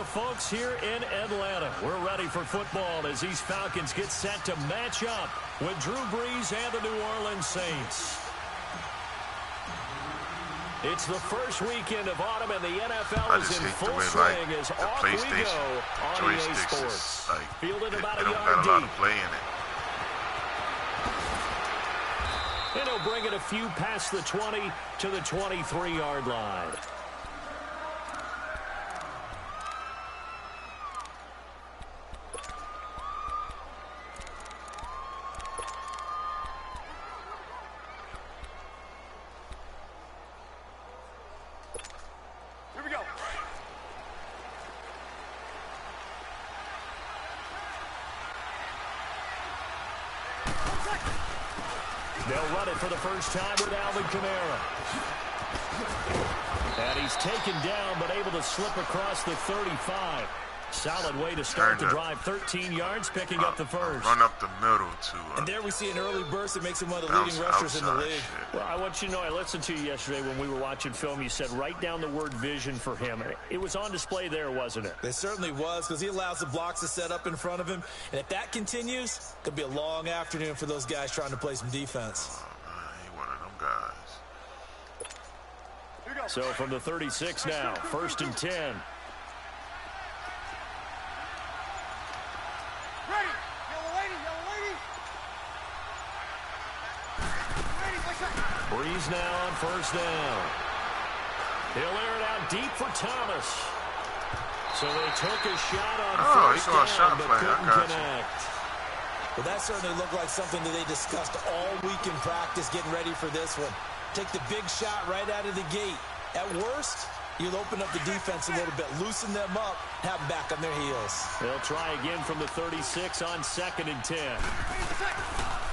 the folks here in Atlanta. We're ready for football as these Falcons get set to match up with Drew Brees and the New Orleans Saints. It's the first weekend of autumn, and the NFL is in full swing as off we go on EA Sports. Fielded about a yard deep. And he'll bring it a few past the 20 to the 23-yard line. They'll run it for the first time with Alvin Kamara. And he's taken down, but able to slip across the 35. Solid way to start the drive. 13 yards, picking up the first. Run up the middle, too. And there we see an early burst that makes him one of the leading rushers in the league. Well, I want you to know, I listened to you yesterday when we were watching film. You said write down the word vision for him. It was on display there, wasn't it? It certainly was, because he allows the blocks to set up in front of him. And if that continues, it could be a long afternoon for those guys trying to play some defense. Oh, man, he one of them guys. So from the 36 now, 1st and 10. Brees now on 1st down. He'll air it out deep for Thomas. So they took a shot on 1st down, but couldn't connect. Well, that certainly looked like something that they discussed all week in practice, getting ready for this one. Take the big shot right out of the gate. At worst, you'll open up the defense a little bit, loosen them up, have them back on their heels. They'll try again from the 36 on 2nd and 10.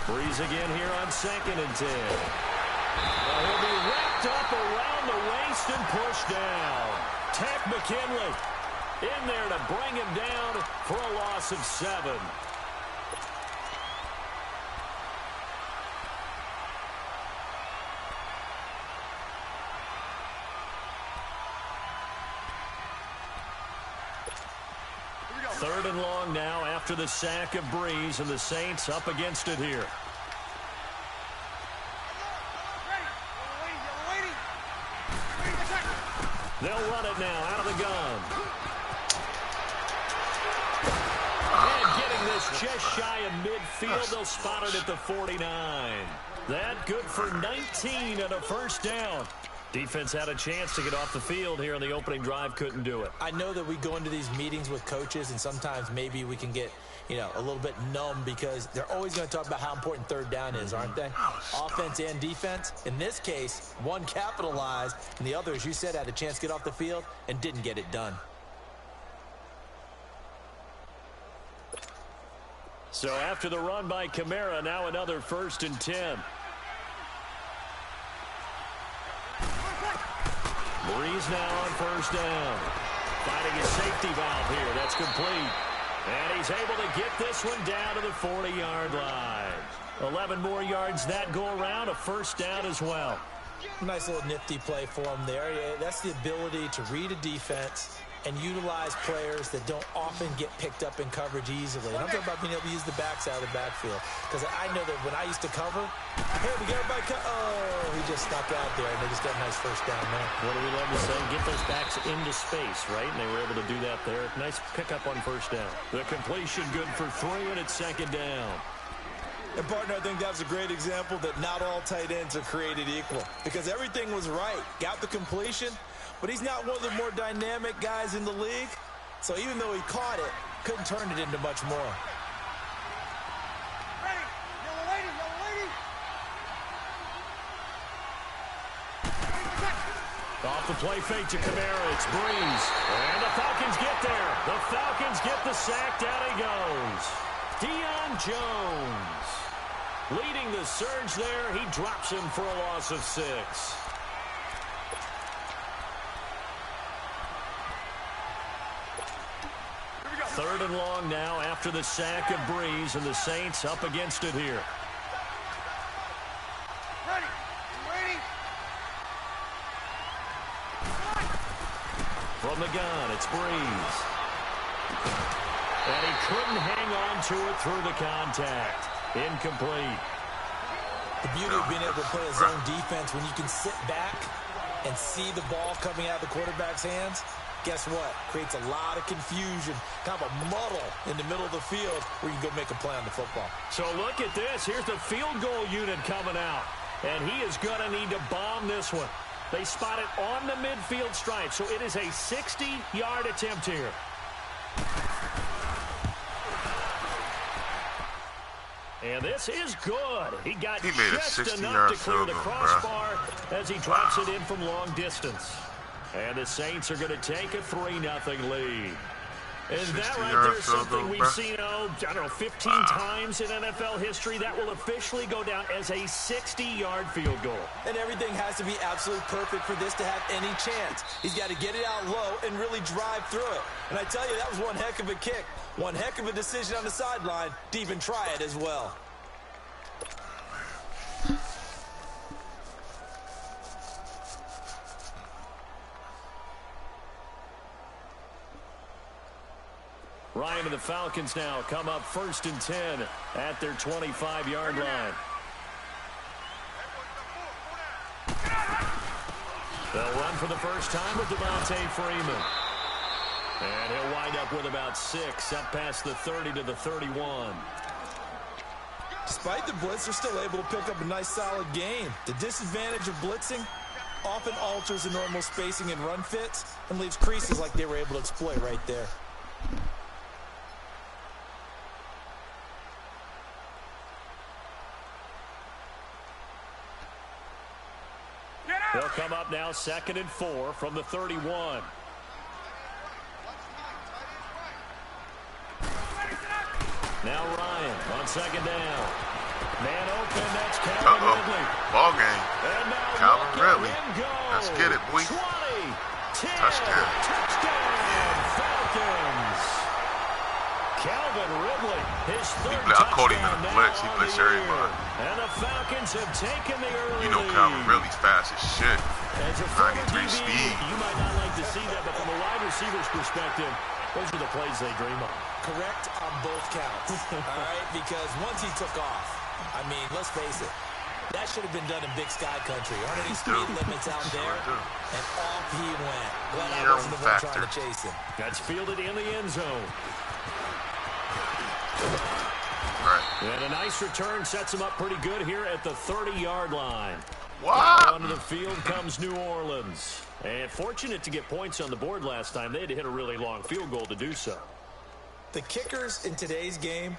Brees again here on 2nd and 10. He'll be wrapped up around the waist and pushed down. Ted McKinley in there to bring him down for a loss of 7. Third and long now after the sack of Brees, and the Saints up against it here. They'll run it now out of the gun. And getting this just shy of midfield, they'll spot it at the 49. That good for 19 and a 1st down. Defense had a chance to get off the field here on the opening drive, couldn't do it. I know that we go into these meetings with coaches, and sometimes maybe we can get, a little bit numb because they're always going to talk about how important 3rd down is, aren't they? Offense and defense. In this case, one capitalized, and the other, as you said, had a chance to get off the field and didn't get it done. So after the run by Kamara, now another 1st and 10. Brees now on 1st down. Finding a safety valve here. That's complete. And he's able to get this one down to the 40-yard line. 11 more yards that go around. A 1st down as well. Nice little nifty play for him there. Yeah, that's the ability to read a defense and utilize players that don't often get picked up in coverage easily. And I'm talking about being able to use the backside of the backfield. Because I know that when I used to cover, hey, we got everybody he just stuck out there, and they just got a nice 1st down there. What do we love to say? Get those backs into space, right? And they were able to do that there. Nice pickup on 1st down. The completion good for 3, and it's 2nd down. And, partner, I think that was a great example that not all tight ends are created equal. Because everything was right. Got the completion, but he's not one of the more dynamic guys in the league. So even though he caught it, couldn't turn it into much more. Off the play fake to Kamara, it's Brees. And the Falcons get there. The Falcons get the sack. Down he goes. Deion Jones leading the surge there. He drops him for a loss of 6. Third and long now after the sack of Brees, and the Saints up against it here. From the gun, it's Brees. And he couldn't hang on to it through the contact. Incomplete. The beauty of being able to play a zone defense when you can sit back and see the ball coming out of the quarterback's hands, guess what? Creates a lot of confusion, kind of a muddle in the middle of the field where you can go make a play on the football. So look at this. Here's the field goal unit coming out. And he is going to need to bomb this one. They spot it on the midfield stripe, so it is a 60-yard attempt here. And this is good. He made just enough to clear the crossbar as he drops it in from long distance. And the Saints are going to take a 3-0 lead. Is that right there something we've seen, I don't know, 15 times in NFL history? That will officially go down as a 60-yard field goal. And everything has to be absolutely perfect for this to have any chance. He's got to get it out low and really drive through it. And I tell you, that was one heck of a kick. One heck of a decision on the sideline to even try it as well. Ryan and the Falcons now come up 1st and 10 at their 25-yard line. They'll run for the first time with Devontae Freeman. And he'll wind up with about 6, up past the 30 to the 31. Despite the blitz, they're still able to pick up a nice solid gain. The disadvantage of blitzing often alters the normal spacing and run fits and leaves creases like they were able to exploit right there. They'll come up now 2nd and 4 from the 31. Now Ryan on 2nd down. Man open, that's Calvin Ridley. Ball game. Calvin Ridley. Let's get it, boy. 20, 10, touchdown. Falcons. Calvin Ridley, his third I caught him in a blitz. He blitzed everybody. And the Falcons have taken the early lead. You know Calvin Ridley's fast as shit. As a 93 speed. You might not like to see that, but from a wide receiver's perspective, those are the plays they dream of. Correct on both counts. All right, because once he took off, I mean, let's face it, that should have been done in Big Sky Country. Aren't any speed limits out there? And off he went. Glad I wasn't the one trying to chase him. That's fielded in the end zone. Right. And a nice return sets him up pretty good here at the 30-yard line. Wow. Onto the field comes New Orleans. And fortunate to get points on the board last time. They had to hit a really long field goal to do so. The kickers in today's game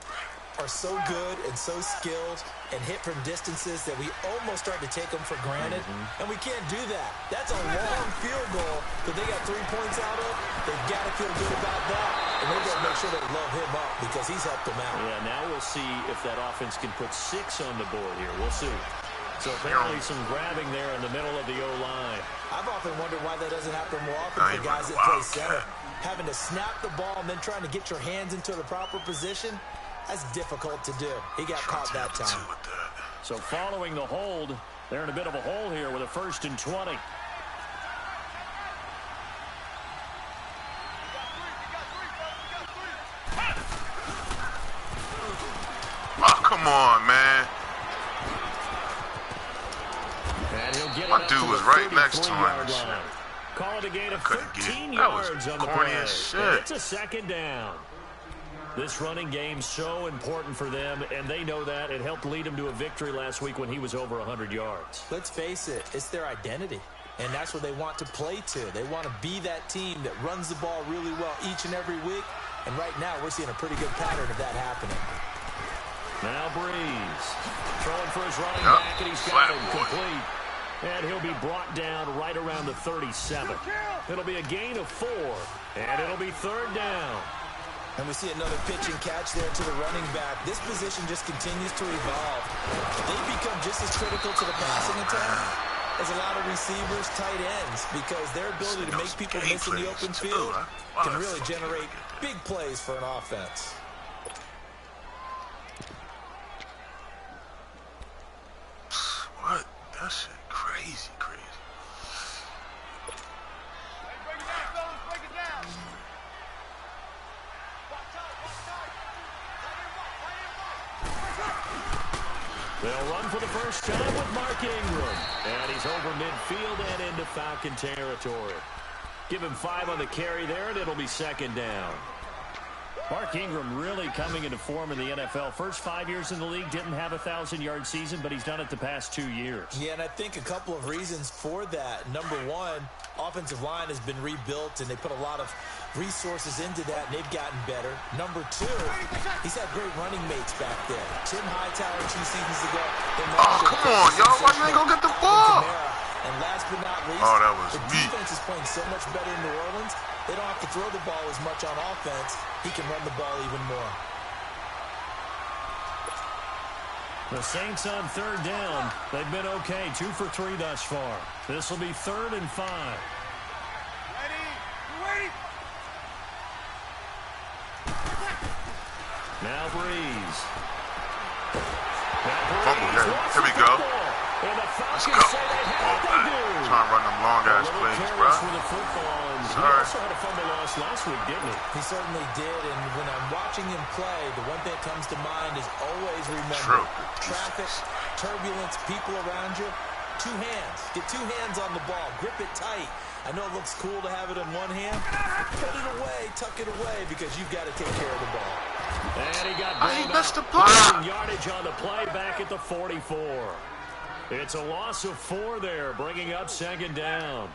are so good and so skilled and hit from distances that we almost start to take them for granted. And we can't do that. That's a long field goal that they got 3 points out of. They've got to feel good about that. And they've got to make sure they love him up because he's helped them out. Yeah, now we'll see if that offense can put 6 on the board here. We'll see. So apparently some grabbing there in the middle of the O-line. I've often wondered why that doesn't happen more often for guys that play center. Having to snap the ball and then trying to get your hands into the proper position, that's difficult to do. He got caught that time. So following the hold, they're in a bit of a hole here with a 1st and 20. Oh, come on, man. And he'll get My dude was right next to him. Call it a gain of 13 yards on the play. It's a 2nd down. This running game so important for them, and they know that. It helped lead them to a victory last week when he was over 100 yards. Let's face it, it's their identity, and that's what they want to play to. They want to be that team that runs the ball really well each and every week, and right now we're seeing a pretty good pattern of that happening. Now Breeze throwing for his running back, and he's got it complete. And he'll be brought down right around the 37. It'll be a gain of 4, and it'll be 3rd down. And we see another pitch and catch there to the running back. This position just continues to evolve. They become just as critical to the passing attack as a lot of receivers, tight ends, because their ability to make people miss in the open field can really generate big plays for an offense. What? That shit crazy, crazy. They'll run for the first time with Mark Ingram. And he's over midfield and into Falcon territory. Give him 5 on the carry there, and it'll be second down. Mark Ingram really coming into form in the NFL. First 5 years in the league, didn't have a 1,000-yard season, but he's done it the past 2 years. Yeah, and I think a couple of reasons for that. Number one, offensive line has been rebuilt, and they put a lot of resources into that, and they've gotten better. Number two, he's had great running mates back there. Tim Hightower 2 seasons ago. Oh, come on, y'all. Why you ain't gonna get the ball? And last but not least, that was the defense is playing so much better in New Orleans, they don't have to throw the ball as much on offense. He can run the ball even more. The Saints on third down. They've been okay, 2 for 3 thus far. This will be 3rd and 5. Ready? Now Breeze. Fumble, yeah. Here we go. Let's go. Trying to run them long-ass plays, bro. He also had a fumble loss last week, didn't he? He certainly did, and when I'm watching him play, the one thing that comes to mind is always remember traffic, turbulence, people around you. 2 hands. Get 2 hands on the ball. Grip it tight. I know it looks cool to have it in one hand. Put it away, tuck it away, because you've got to take care of the ball. And he got missed the block. Yardage on the play back at the 44. It's a loss of 4 there, bringing up second down.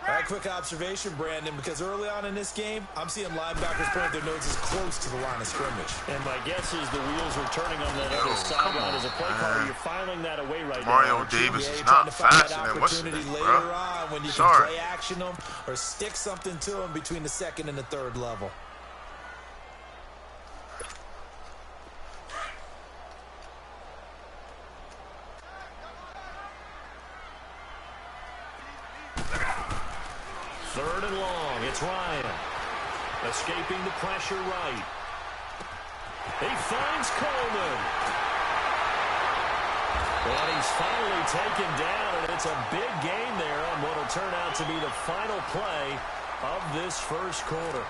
All right, quick observation, Brandon, because early on in this game, I'm seeing linebackers point their noses close to the line of scrimmage. And my guess is the wheels are turning on that other sideline as a play caller. You're filing that away right Mario now. Davis is not fast than what's it, later on when you can play action them or stick something to them between the 2nd and the 3rd level. Third and long. It's Ryan. Escaping the pressure right. He finds Coleman. And he's finally taken down, and it's a big gain there on what will turn out to be the final play of this first quarter.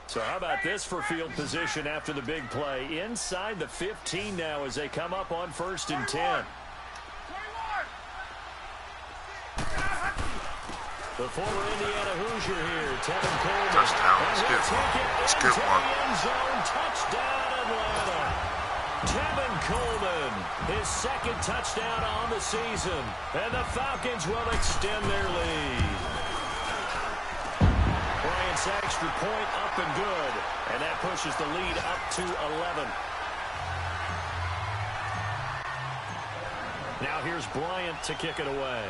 So how about this for field position after the big play? Inside the 15 now as they come up on 1st and 10. The former Indiana Hoosier here, Tevin Coleman. Touchdown. Skip one. End zone, touchdown, Atlanta. Tevin Coleman, his 2nd touchdown on the season. And the Falcons will extend their lead. Bryant's extra point up and good. And that pushes the lead up to 11. Now here's Bryant to kick it away.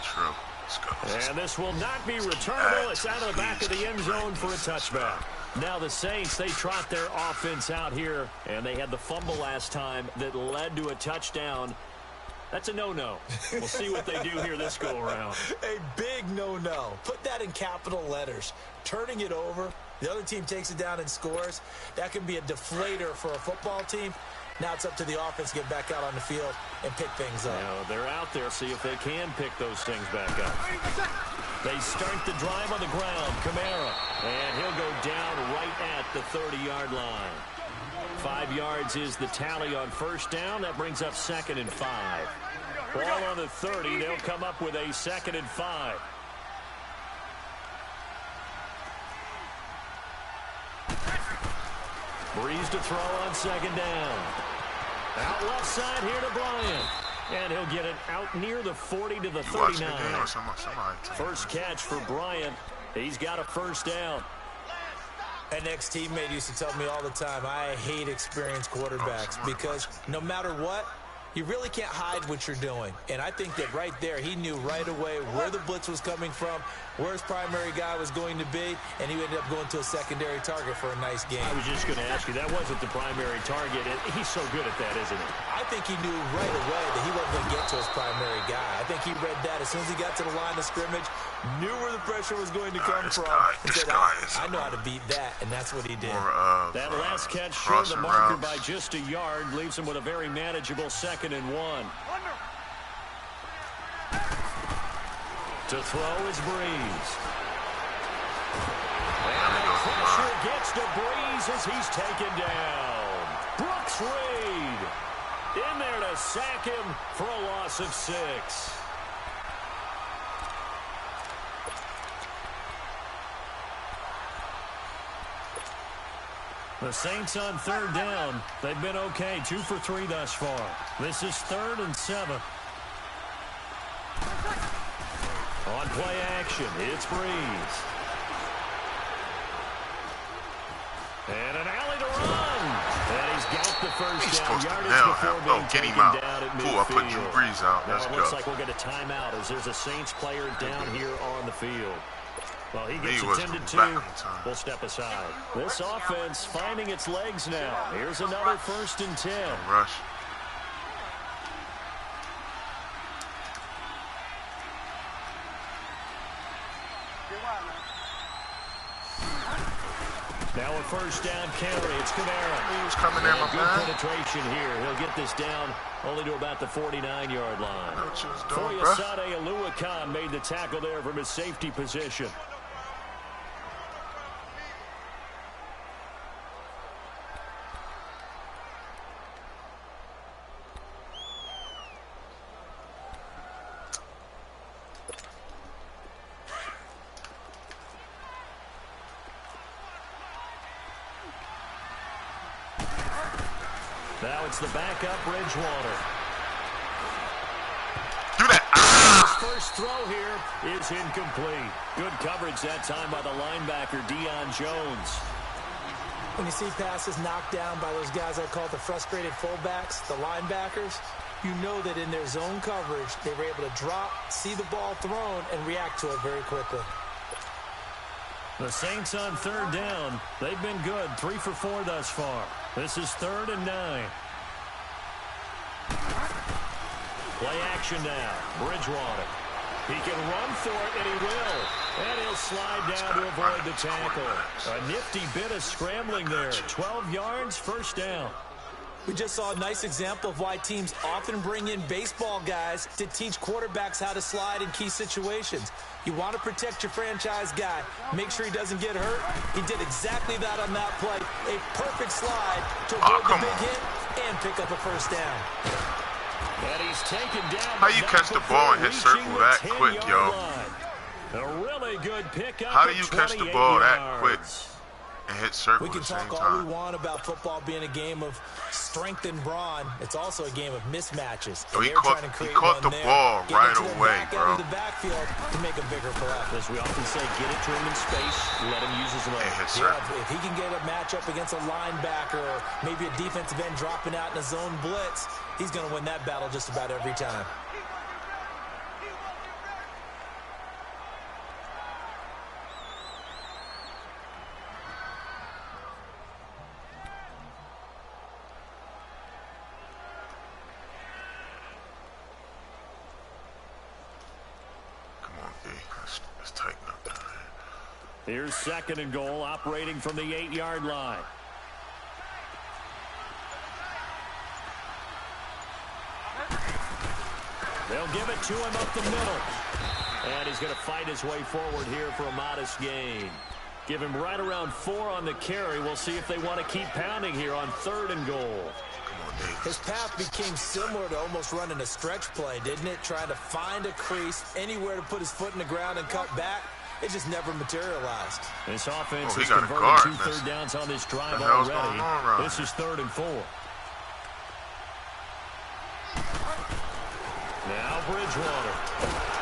True. Let's go. And this will not be returnable. It's out of the back of the end zone for a touchback. Now the Saints, they trot their offense out here, and they had the fumble last time that led to a touchdown. That's a no-no. We'll see what they do here this go-around. A big no-no. Put that in capital letters. Turning it over, the other team takes it down and scores. That can be a deflator for a football team. Now it's up to the offense to get back out on the field and pick things up. Now they're out there, see if they can pick those things back up. They start the drive on the ground. Kamara, and he'll go down right at the 30-yard line. 5 yards is the tally on first down. That brings up 2nd and 5. Ball on the 30. They'll come up with a 2nd and 5. Breeze to throw on 2nd down. Out left side here to Bryant. And he'll get it out near the 40 to the 39. First catch for Bryant. He's got a first down. An ex-teammate used to tell me all the time, I hate experienced quarterbacks because no matter what, you really can't hide what you're doing. And I think that right there, he knew right away where the blitz was coming from, where his primary guy was going to be, and he ended up going to a secondary target for a nice game. I was just going to ask you, that wasn't the primary target. He's so good at that, isn't he? I think he knew right away that he wasn't going to get to his primary guy. I think he read that as soon as he got to the line of scrimmage, Knew where the pressure was going to come from. I know how to beat that, and that's what he did. That last catch short the marker by just a yard leaves him with a very manageable 2nd and 1. To throw is Breeze. And the pressure gets to Breeze as he's taken down. Brooks Reed in there to sack him for a loss of 6. The Saints on 3rd down. They've been okay, 2 for 3 thus far. This is 3rd and 7. On play action, it's Breeze. And an alley to run. And he's got the first down. Yardage before being taken down at midfield. I put Drew Brees out. Now it looks like we'll get a timeout as there's a Saints player down here on the field. Well, he gets attended to. We'll step aside. This offense finding its legs now. Here's another 1st and 10. Rush. Now a 1st down carry. It's Kamara. He was coming in, my man. Good penetration here. He'll get this down only to about the 49-yard line. Foyesade Aluakan made the tackle there from his safety position. Now it's the backup, Bridgewater. Do that. His first throw here is incomplete. Good coverage that time by the linebacker, Deion Jones. When you see passes knocked down by those guys I call the frustrated fullbacks, the linebackers, you know that in their zone coverage, they were able to drop, see the ball thrown, and react to it very quickly. The Saints on 3rd down. They've been good, 3 for 4 thus far. This is 3rd and 9. Play action now. Bridgewater. He can run for it, and he will. And he'll slide down to avoid the tackle. A nifty bit of scrambling there. 12 yards, 1st down. We just saw a nice example of why teams often bring in baseball guys to teach quarterbacks how to slide in key situations. You want to protect your franchise guy. Make sure he doesn't get hurt. He did exactly that on that play. A perfect slide to avoid the big hit and pick up a 1st down. And he's taken down. How you catch the ball and hit circle that quick, yo? A really good pickup. How do you catch the ball that quick and hit circle at the same time? We can talk all we want about football being a game of strength and brawn. It's also a game of mismatches. So he caught the ball right away, bro. The backfield to make a bigger play. As we often say, get it to him in space, let him use his legs. Yeah, if he can get a matchup against a linebacker or maybe a defensive end dropping out in a zone blitz, he's going to win that battle just about every time. Let's tighten up that. Here's 2nd and goal, operating from the 8-yard line. They'll give it to him up the middle. And he's going to fight his way forward here for a modest gain. Give him right around 4 on the carry. We'll see if they want to keep pounding here on 3rd and goal. His path became similar to almost running a stretch play, didn't it? Trying to find a crease, anywhere to put his foot in the ground and cut back. It just never materialized. This offense has converted 2 third downs on this drive already. This is 3rd and 4. Now Bridgewater.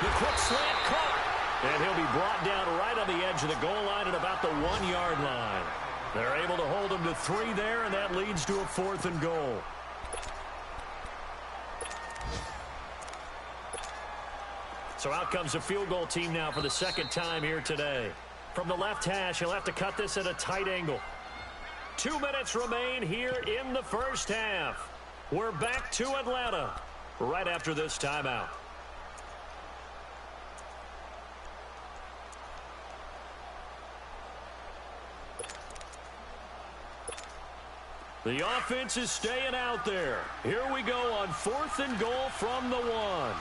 The quick slant caught. And he'll be brought down right on the edge of the goal line at about the 1-yard line. They're able to hold him to 3 there, and that leads to a 4th and goal. So out comes the field goal team now for the 2nd time here today. From the left hash, he'll have to cut this at a tight angle. 2 minutes remain here in the 1st half. We're back to Atlanta right after this timeout. The offense is staying out there. Here we go on 4th and goal from the 1. 21.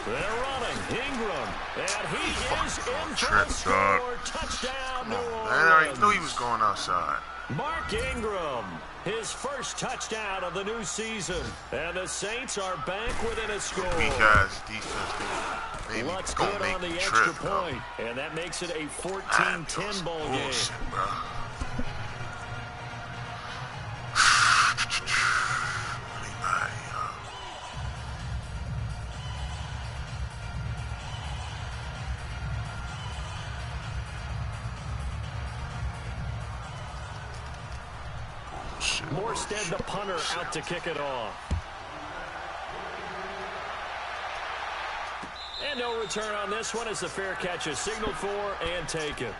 They're running. Ingram. And he is in for a score. Touchdown, New Orleans. Man, I already knew he was going outside. Mark Ingram, his first touchdown of the new season. And the Saints are back within a score. Weak-ass defense. Maybe Let's gonna get make on the the extra trip, point. And that makes it a 14-10 ball game. Bullshit, bro. Morstead, the punter, out to kick it off. And no return on this one as the fair catch is signaled for and taken.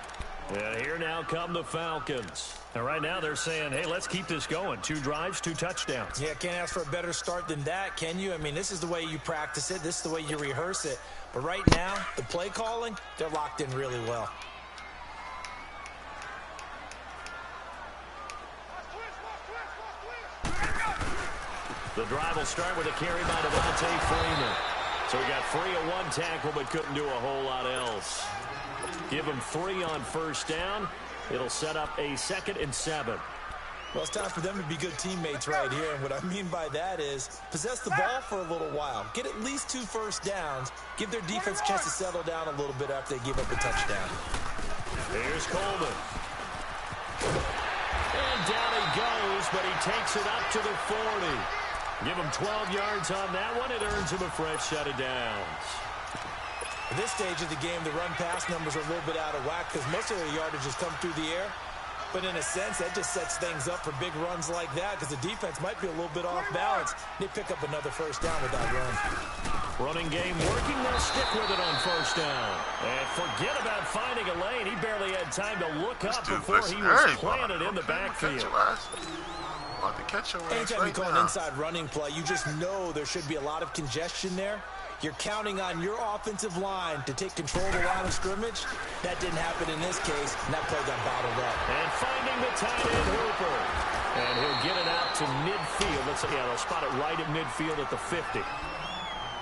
And here now come the Falcons. And right now they're saying, hey, let's keep this going. 2 drives, 2 touchdowns. Yeah, can't ask for a better start than that, can you? I mean, this is the way you practice it. This is the way you rehearse it. But right now, the play calling, they're locked in really well. The drive will start with a carry by Dalle1085's Freeman. So he got free of 1 tackle but couldn't do a whole lot else. Give him 3 on first down. It'll set up a 2nd and 7. Well, it's time for them to be good teammates right here. And what I mean by that is possess the ball for a little while. Get at least 2 first downs. Give their defense a chance to settle down a little bit after they give up a touchdown. Here's Coleman. And down he goes, but he takes it up to the 40. Give him 12 yards on that one. It earns him a fresh set of downs. At this stage of the game, the run-pass numbers are a little bit out of whack because most of their yardage has come through the air. But in a sense, that just sets things up for big runs like that because the defense might be a little bit off balance. They pick up another first down with that run. Running game working. They'll stick with it on first down. And forget about finding a lane. He barely had time to look up before he was planted in the backfield. Anytime you call an inside running play, you just know there should be a lot of congestion there. You're counting on your offensive line to take control of the line of scrimmage. That didn't happen in this case, and that play got bottled up. And finding the tight end, Hooper. And he'll get it out to midfield. They'll spot it right at midfield at the 50.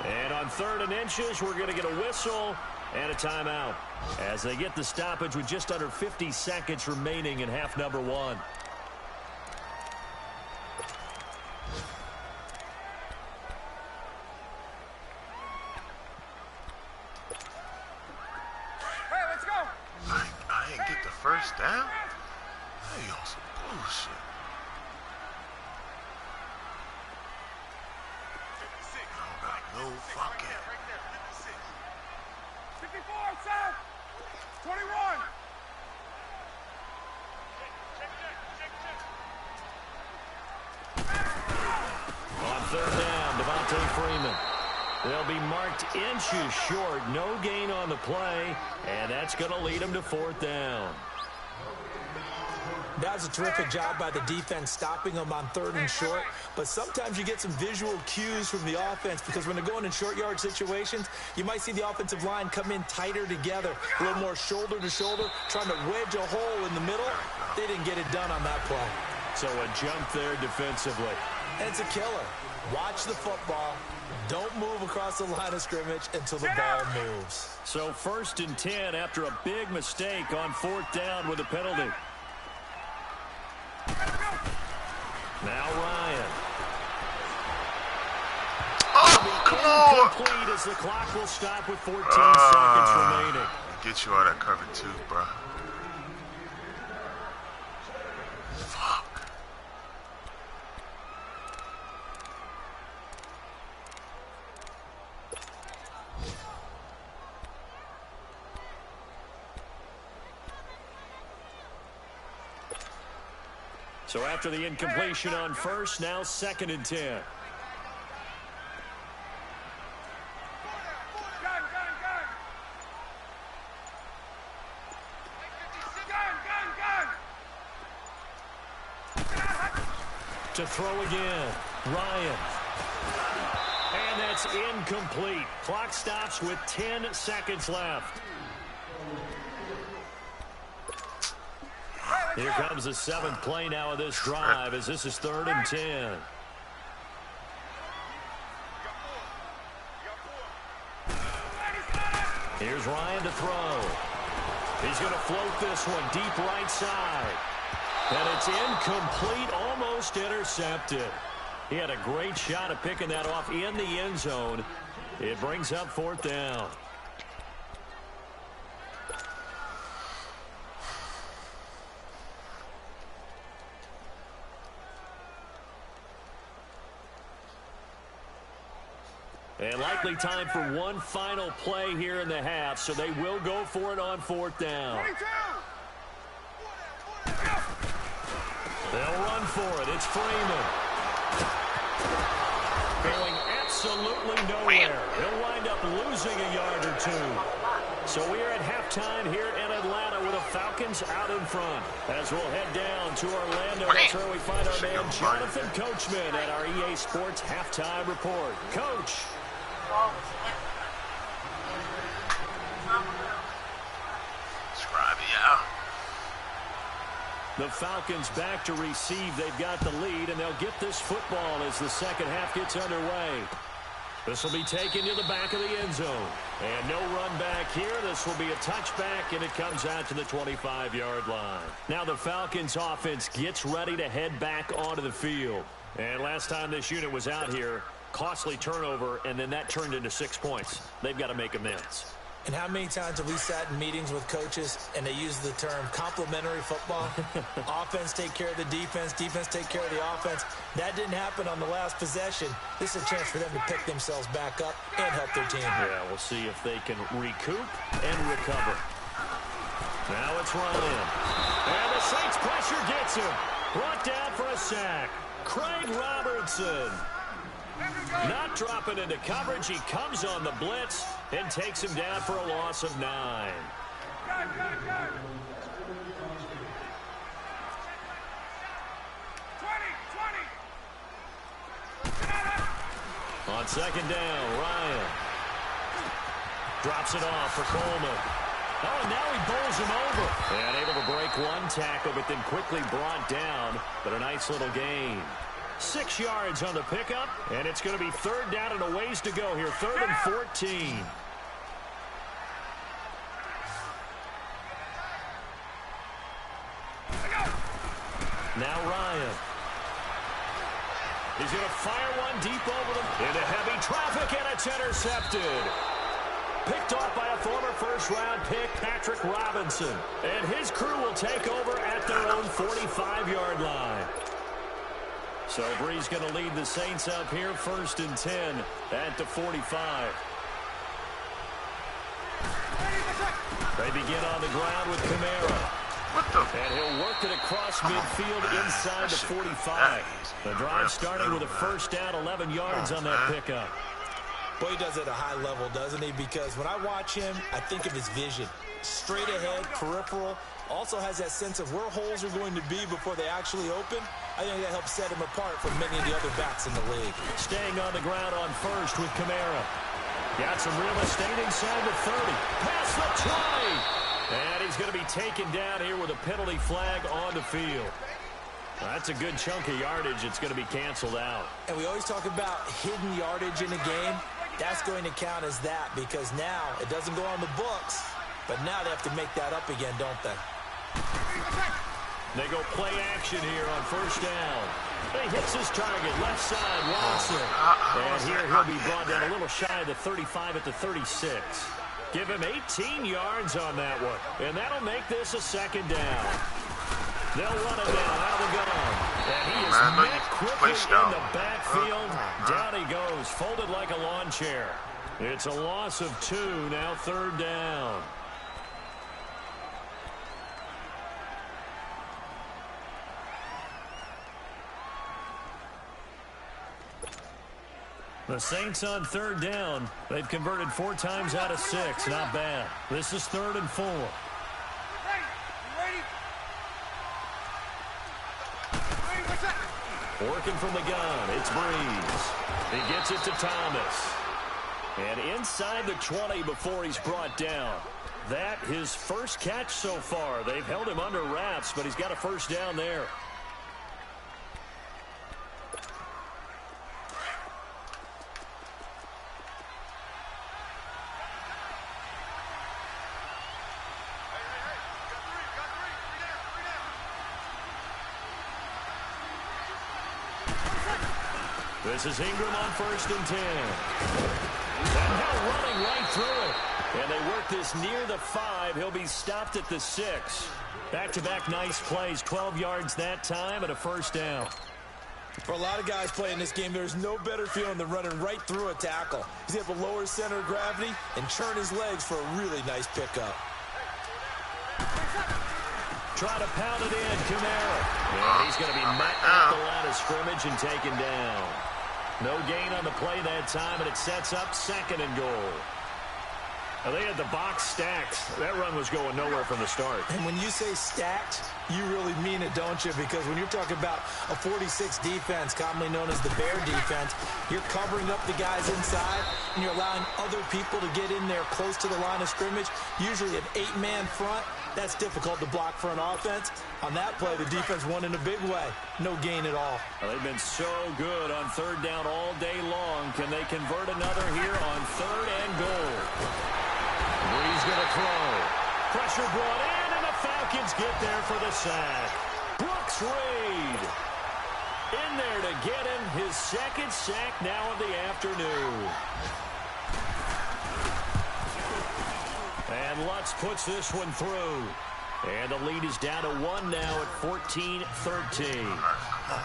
And on 3rd and inches, we're going to get a whistle and a timeout as they get the stoppage with just under 50 seconds remaining in half number 1. First down? Hey, on some bullshit. I don't got no fucking. 54, Sam! 21! On 3rd down, Dalle1085 Freeman. They'll be marked inches short. No gain on the play, and that's going to lead them to 4th down. That was a terrific job by the defense stopping them on 3rd and short. But sometimes you get some visual cues from the offense because when they're going in short yard situations, you might see the offensive line come in tighter together, a little more shoulder to shoulder, trying to wedge a hole in the middle. They didn't get it done on that play. So a jump there defensively. And it's a killer. Watch the football. Don't move across the line of scrimmage until the ball moves. So 1st and 10 after a big mistake on 4th down with a penalty. Now Ryan. Oh, come on! Incomplete as the clock will stop with 14 seconds remaining. Get you out of cover 2, bro. Fuck. So after the incompletion on 1st, now 2nd and 10. To throw again, Ryan. And that's incomplete. Clock stops with 10 seconds left. Here comes the 7th play now of this drive as this is 3rd and 10. Here's Ryan to throw. He's going to float this one deep right side. And it's incomplete, almost intercepted. He had a great shot at picking that off in the end zone. It brings up 4th down. And likely time for one final play here in the half, so they will go for it on 4th down. 22. They'll run for it. It's Freeman. Going absolutely nowhere. He'll wind up losing a yard or 2. So we are at halftime here in Atlanta with the Falcons out in front. As we'll head down to Orlando, that's where we find our man Jonathan Coachman at our EA Sports Halftime Report. Coach. The Falcons back to receive. They've got the lead, and they'll get this football as the second half gets underway. This will be taken to the back of the end zone. And no run back here. This will be a touchback, and it comes out to the 25-yard line. Now the Falcons offense gets ready to head back onto the field. And last time this unit was out here, costly turnover, and then that turned into 6 points. They've got to make amends. And how many times have we sat in meetings with coaches and they use the term complementary football? Offense take care of the defense, defense take care of the offense. That didn't happen on the last possession. This is a chance for them to pick themselves back up and help their team. Yeah, we'll see if they can recoup and recover. Now it's Ryan. And the Saints pressure gets him. Brought down for a sack. Craig Robertson. Not dropping into coverage. He comes on the blitz and takes him down for a loss of 9. On second down, Ryan drops it off for Coleman. Oh, and now he bowls him over. And able to break one tackle, but then quickly brought down. But a nice little gain. 6 yards on the pickup, and it's going to be 3rd down and a ways to go here. 3rd and 14. Now Ryan. He's going to fire one deep over them into heavy traffic, and it's intercepted. Picked off by a former first-round pick, Patrick Robinson. And his crew will take over at their own 45-yard line. So Bree's going to lead the Saints up here, 1st and 10 at the 45. They begin on the ground with Kamara. And he'll work it across midfield inside the 45. The drive starting with a 1st down, 11 yards on that pickup. Boy, he does it at a high level, doesn't he? Because when I watch him, I think of his vision. Straight ahead, peripheral. Also has that sense of where holes are going to be before they actually open. I think that helps set him apart from many of the other backs in the league. Staying on the ground on 1st with Kamara. Got some real estate inside the 30. Past the 20. And he's going to be taken down here with a penalty flag on the field. That's a good chunk of yardage. It's going to be canceled out. And we always talk about hidden yardage in a game. That's going to count as that because now it doesn't go on the books, but now they have to make that up again, don't they? They go play action here on 1st down. He hits his target, left side, Watson. And here he'll be brought down a little shy of the 35 at the 36. Give him 18 yards on that one. And that'll make this a 2nd down. They'll run it down out of the gun. And he is met quickly in the backfield. Down he goes, folded like a lawn chair. It's a loss of 2, now 3rd down. The Saints on 3rd down. They've converted 4 times out of 6. Not bad. This is 3rd and 4. Working from the gun, it's Breeze. He gets it to Thomas. And inside the 20 before he's brought down. that his first catch so far. They've held him under wraps, but he's got a first down there. This is Ingram on 1st and 10. And now running right through it. And they work this near the 5. He'll be stopped at the 6. Back-to-back nice plays. 12 yards that time and a first down. For a lot of guys playing this game, there's no better feeling than running right through a tackle. He's able to lower his center of gravity and churn his legs for a really nice pickup. Try to pound it in, Kamara. And he's going to be met at the line of scrimmage and taken down. No gain on the play that time, and it sets up 2nd and goal. Now, they had the box stacked. That run was going nowhere from the start. And when you say stacked, you really mean it, don't you? Because when you're talking about a 46 defense, commonly known as the Bear defense, you're covering up the guys inside, and you're allowing other people to get in there close to the line of scrimmage, usually an 8-man front. That's difficult to block for an offense. On that play, the defense won in a big way. No gain at all. Well, they've been so good on 3rd down all day long. Can they convert another here on 3rd and goal? Bree's going to throw. Pressure brought in, and the Falcons get there for the sack. Brooks Reed in there to get him his 2nd sack now of the afternoon. And Lutz puts this one through. And the lead is down to 1 now at 14-13.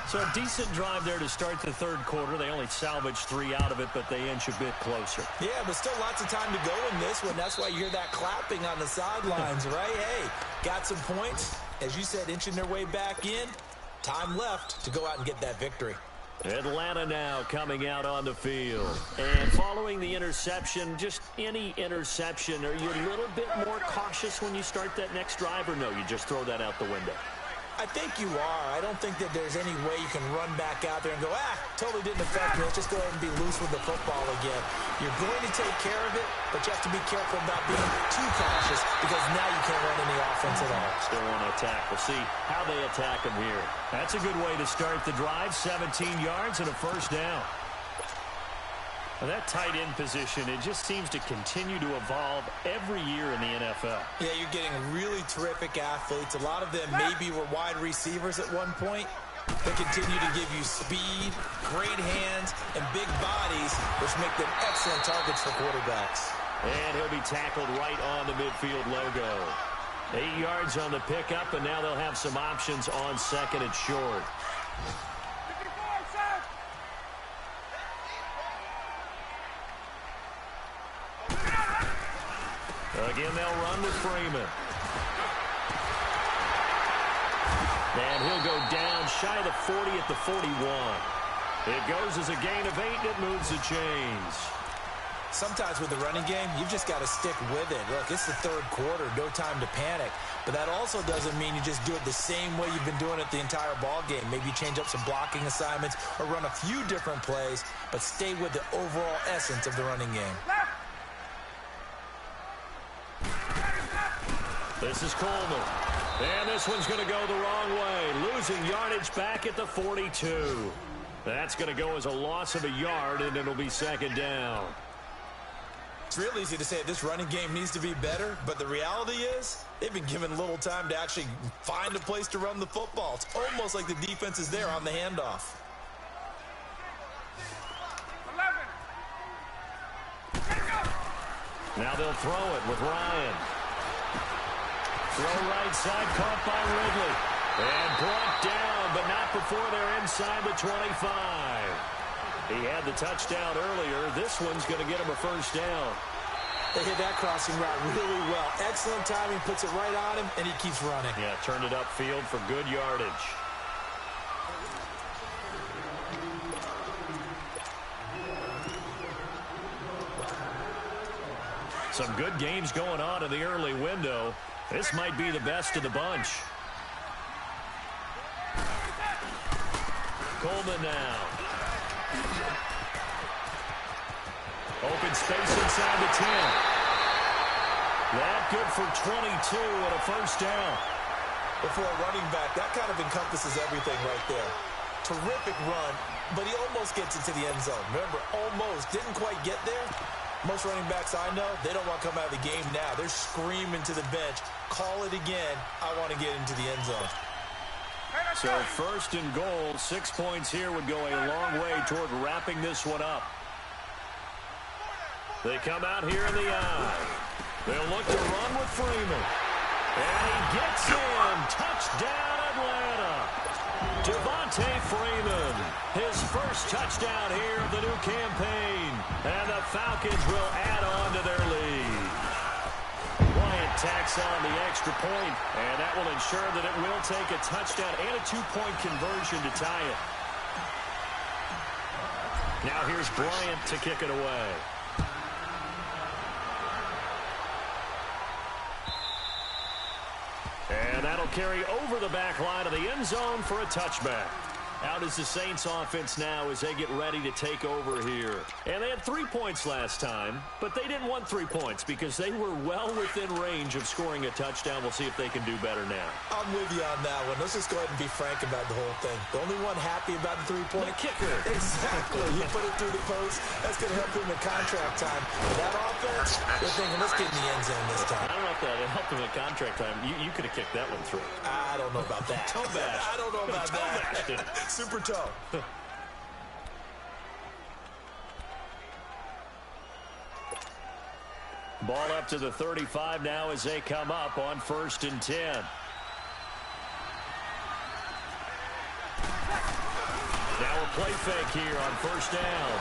So a decent drive there to start the 3rd quarter. They only salvaged 3 out of it, but they inch a bit closer. Yeah, but still lots of time to go in this one. That's why you hear that clapping on the sidelines, right? Hey, got some points. As you said, inching their way back in. Time left to go out and get that victory. Atlanta now coming out on the field. And following the interception, just any interception, are you a little bit more cautious when you start that next drive, or no, you just throw that out the window? I think you are. I don't think that there's any way you can run back out there and go, totally didn't affect me. Let's just go ahead and be loose with the football again. You're going to take care of it, but you have to be careful about being too cautious because now you can't run any offense at all. Still want to attack. We'll see how they attack them here. That's a good way to start the drive. 17 yards and a first down. Well, that tight end position, it just seems to continue to evolve every year in the NFL. Yeah, you're getting really terrific athletes. A lot of them maybe were wide receivers at one point. They continue to give you speed, great hands, and big bodies, which make them excellent targets for quarterbacks. And he'll be tackled right on the midfield logo. 8 yards on the pickup, and now they'll have some options on 2nd and short. Again, they'll run with Freeman. And he'll go down shy of the 40 at the 41. It goes as a gain of 8, and it moves the chains. Sometimes with the running game, you've just got to stick with it. Look, it's the 3rd quarter, no time to panic. But that also doesn't mean you just do it the same way you've been doing it the entire ball game. Maybe you change up some blocking assignments or run a few different plays, but stay with the overall essence of the running game. This is Coleman. And this one's going to go the wrong way. Losing yardage back at the 42. That's going to go as a loss of a yard, and it'll be 2nd down. It's real easy to say this running game needs to be better, but the reality is they've been given little time to actually find a place to run the football. It's almost like the defense is there on the handoff. 11. Now they'll throw it with Ryan. Throw right side, caught by Ridley. And brought down, but not before they're inside the 25. He had the touchdown earlier. This one's going to get him a first down. They hit that crossing route really well. Excellent timing, puts it right on him, and he keeps running. Yeah, turned it upfield for good yardage. Some good games going on in the early window. This might be the best of the bunch. Coleman now. Open space inside the 10. That good for 22 and a first down. For a running back, that kind of encompasses everything right there. Terrific run, but he almost gets into the end zone. Remember, almost. Didn't quite get there. Most running backs I know, they don't want to come out of the game now. They're screaming to the bench, call it again. I want to get into the end zone. So first and goal, 6 points here would go a long way toward wrapping this one up. They come out here in the eye. They'll look to run with Freeman. And he gets in. Touchdown, Atlanta. Devontae Freeman, his first touchdown here of the new campaign. And the Falcons will add on to their lead. Bryant tacks on the extra point, and that will ensure that it will take a touchdown and a two-point conversion to tie it. Now here's Bryant to kick it away. And that'll carry over the back line of the end zone for a touchback. Out is the Saints offense now as they get ready to take over here. And they had 3 points last time, but they didn't want 3 points because they were well within range of scoring a touchdown. We'll see if they can do better now. I'm with you on that one. Let's just go ahead and be frank about the whole thing. The only one happy about the three-point kicker. Exactly. You put it through the post. That's going to help him in contract time. That offense, they're thinking, let's get in the end zone this time. I don't know if that helped him in contract time. You could have kicked that one through. I don't know about that. Toe bash. I don't know about that. Super toe. Ball up to the 35 now as they come up on 1st and 10. Now a play fake here on 1st down.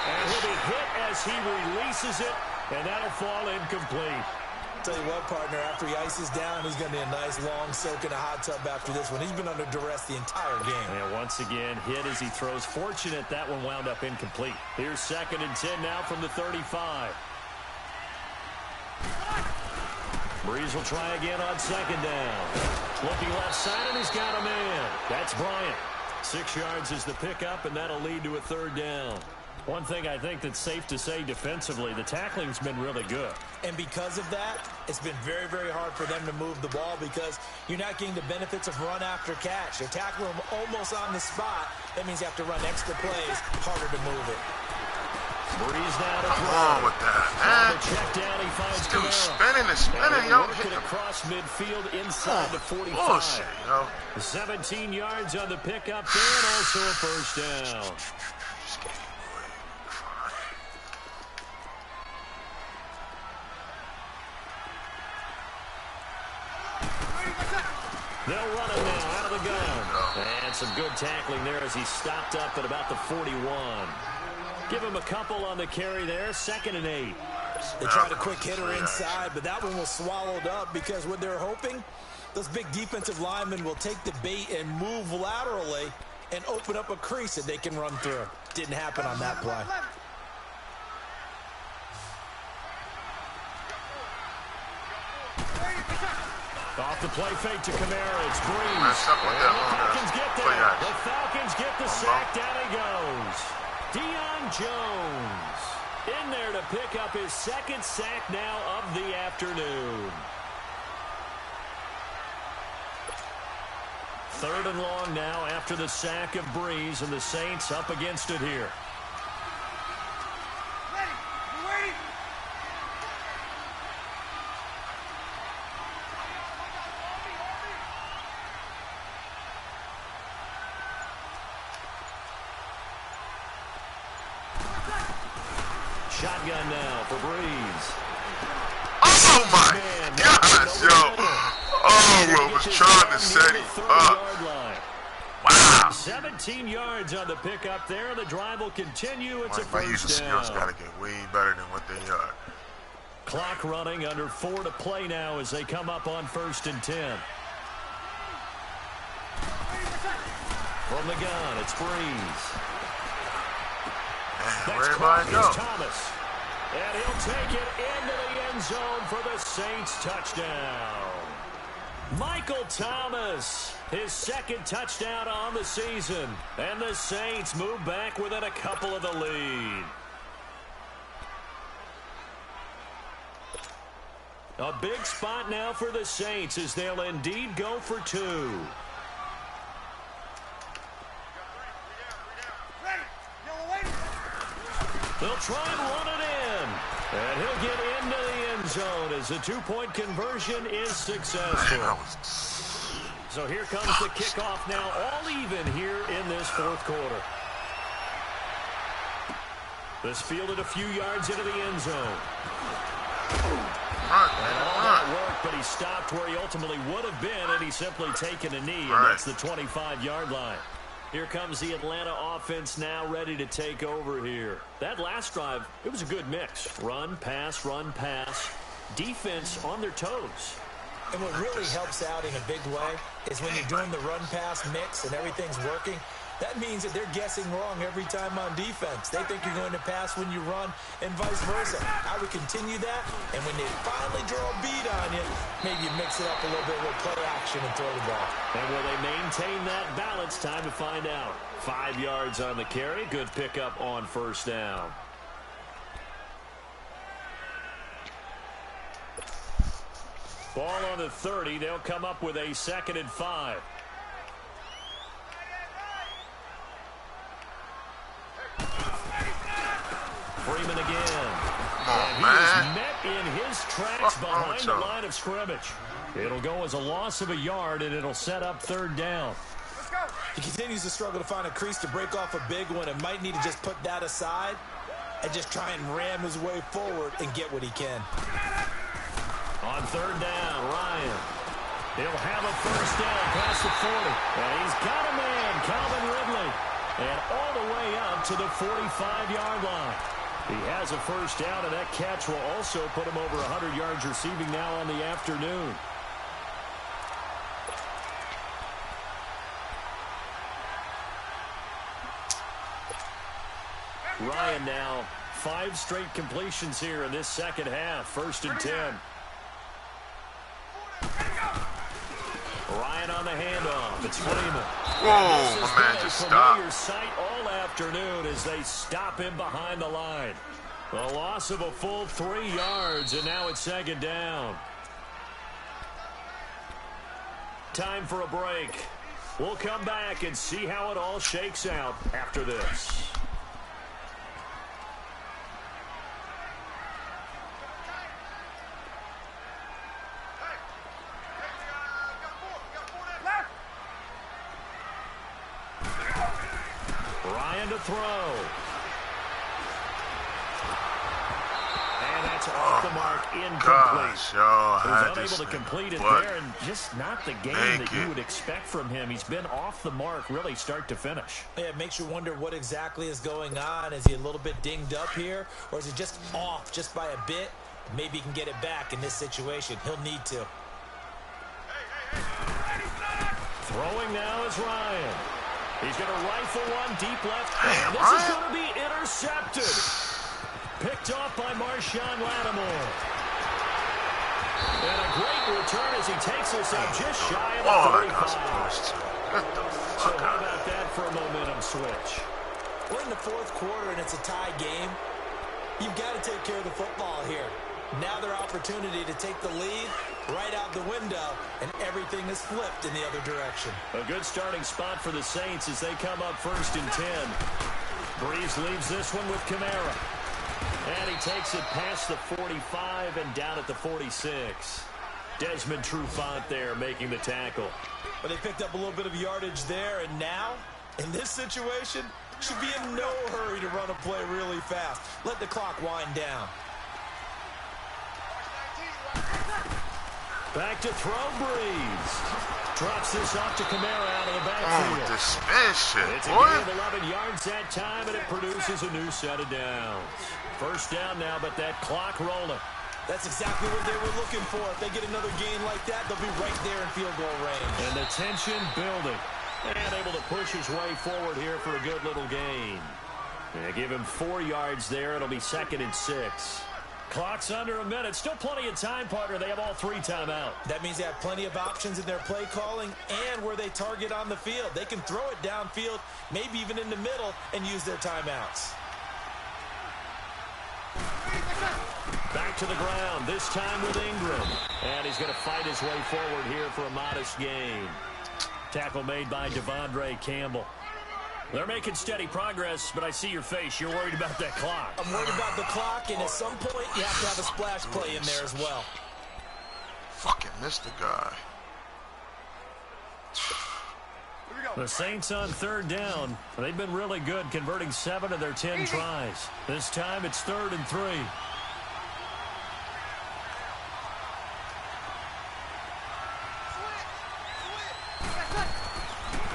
And he'll be hit as he releases it, and that'll fall incomplete. Tell you what, partner, after he ices down, he's going to be a nice long soak in a hot tub after this one. He's been under duress the entire game. And once again, hit as he throws. Fortunate that one wound up incomplete. Here's 2nd and 10 now from the 35. Breeze will try again on 2nd down. Looking left side, and he's got a man. That's Bryant. 6 yards is the pickup, and that'll lead to a 3rd down. One thing I think that's safe to say defensively, the tackling's been really good. And because of that, it's been very, very hard for them to move the ball because you're not getting the benefits of run after catch. You're tackling them almost on the spot. That means you have to run extra plays, harder to move it. Breeze now to Come throw. on with that, man. Check down, he finds Dude, Kamara. spinning and spinning, yo. Working across midfield inside the 45. Bullshit, yo. 17 yards on the pickup there, and also a 1st down. They'll run it now out of the gun. And some good tackling there as he stopped up at about the 41. Give him a couple on the carry there. 2nd and 8. They tried a quick hitter inside, but that one was swallowed up because what they're hoping, those big defensive linemen will take the bait and move laterally and open up a crease that they can run through. Didn't happen on that play. Off the play fake to Kamara. It's Breeze. Messed up with that the long Falcons get there. play The Falcons get the sack. Down he goes. Deion Jones in there to pick up his 2nd sack now of the afternoon. 3rd and long now after the sack of Breeze, and the Saints up against it here. Shotgun now for Breeze. Oh, my gosh, yo. Oh, I was trying to set him up. Wow. 17 yards on the pickup there. The drive will continue. It's a My user first skills down. got to get way better than what they are. Clock running, under 4 to play now as they come up on 1st and 10. From the gun, it's Breeze. Where everybody go? Thomas. And he'll take it into the end zone for the Saints touchdown. Michael Thomas, his 2nd touchdown on the season. And the Saints move back within a couple of the lead. A big spot now for the Saints as they'll indeed go for 2. They'll try and run it in. And he'll get into the end zone as the 2-point conversion is successful. So here comes the kickoff now, all even here in this fourth quarter. This fielded a few yards into the end zone. And all that work, but he stopped where he ultimately would have been had he simply taken a knee, and that's the 25-yard line. Here comes the Atlanta offense now ready to take over here. That last drive, it was a good mix. Run, pass, defense on their toes. And what really helps out in a big way is when you're doing the run-pass mix and everything's working, that means that they're guessing wrong every time on defense. They think you're going to pass when you run and vice versa. I would continue that, and when they finally draw a beat on you, maybe you mix it up a little bit with play action and throw the ball. And will they maintain that balance? Time to find out. 5 yards on the carry. Good pickup on first down. Ball on the 30. They'll come up with a 2nd and 5. Freeman again. And he is met in his tracks behind the line of scrimmage. It'll go as a loss of a yard, and it'll set up 3rd down. He continues to struggle to find a crease to break off a big one and might need to just put that aside and just try and ram his way forward and get what he can. On 3rd down, Ryan. He'll have a first down past the 40. And he's got a man, Calvin Ridley. And all the way up to the 45-yard line. He has a first down, and that catch will also put him over 100 yards receiving now on the afternoon. Ryan now, 5 straight completions here in this second half. 1st and 10. Ryan on the handoff. It's Freeman. Whoa, my man just stopped. Sight all afternoon as they stop him behind the line. A loss of a full 3 yards, and now it's 2nd down. Time for a break. We'll come back and see how it all shakes out after this. Ryan to throw. And that's off the mark, incomplete. Gosh, yo, he was unable to complete it there, and just not the game that you would expect from him. He's been off the mark really start to finish. Yeah, it makes you wonder what exactly is going on. Is he a little bit dinged up here, or is it just off just by a bit? Maybe he can get it back in this situation. He'll need to. Throwing now is Ryan. He's going to rifle one deep left. This is going to be intercepted. Picked off by Marshawn Lattimore. And a great return as he takes this up just shy of the 35. So how about that for a momentum switch? We're in the 4th quarter and it's a tie game. You've got to take care of the football here. Now their opportunity to take the lead right out the window, and everything is flipped in the other direction. A good starting spot for the Saints as they come up 1st and 10. Breeze leaves this one with Kamara. And he takes it past the 45 and down at the 46. Desmond Trufant there making the tackle. But they picked up a little bit of yardage there, and now, in this situation, should be in no hurry to run a play really fast. Let the clock wind down. Back to throw, Breeze. Drops this off to Kamara out of the backfield. Oh, dispension, it's a gain of 11 yards that time, and it produces a new set of downs. First down now, but that clock rolling. That's exactly what they were looking for. If they get another gain like that, they'll be right there in field goal range. And the tension building. And able to push his way forward here for a good little gain. And give him 4 yards there. It'll be 2nd and 6. Clock's under a minute. Still plenty of time, partner. They have all 3 timeouts. That means they have plenty of options in their play calling and where they target on the field. They can throw it downfield, maybe even in the middle, and use their timeouts. Back to the ground, this time with Ingram. And he's going to fight his way forward here for a modest gain. Tackle made by Devondre Campbell. They're making steady progress, but I see your face. You're worried about that clock. I'm worried about the clock, and at some point, you have to have a splash play in there as well. Fucking missed the guy. The Saints on third down. They've been really good, converting 7 of their 10 tries. This time it's 3rd and 3.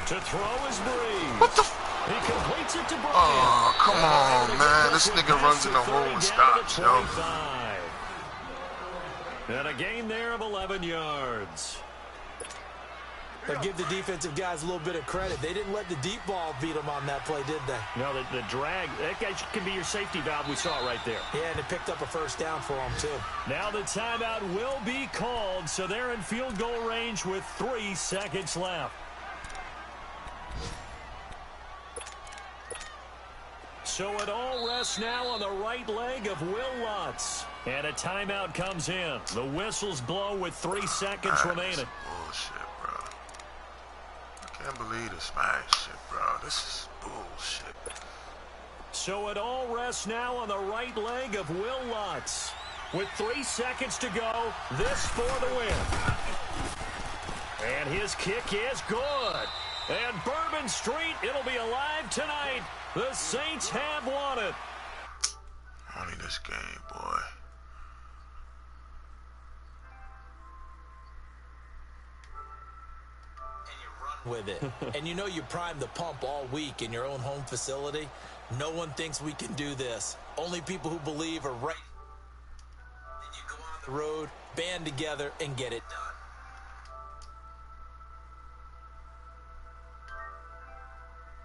To throw is Breeze. What the? He completes it to Bryant. Oh, come on, man. This nigga runs in the hole and stops, yo. And a gain there of 11 yards. But give the defensive guys a little bit of credit. They didn't let the deep ball beat them on that play, did they? No, the drag, that guy can be your safety valve. We saw it right there. Yeah, and it picked up a first down for them, too. Now the timeout will be called, so they're in field goal range with 3 seconds left. So it all rests now on the right leg of Will Lutz. And a timeout comes in. The whistles blow with 3 seconds remaining. Bullshit, bro. I can't believe this man shit, bro. This is bullshit. So it all rests now on the right leg of Will Lutz. With 3 seconds to go, this for the win. And his kick is good. And Bourbon Street, it'll be alive tonight. The Saints have won it. Only this game, boy. With it. And you know you primed the pump all week in your own home facility. No one thinks we can do this. Only people who believe are right. Then you go on the road, band together, and get it done.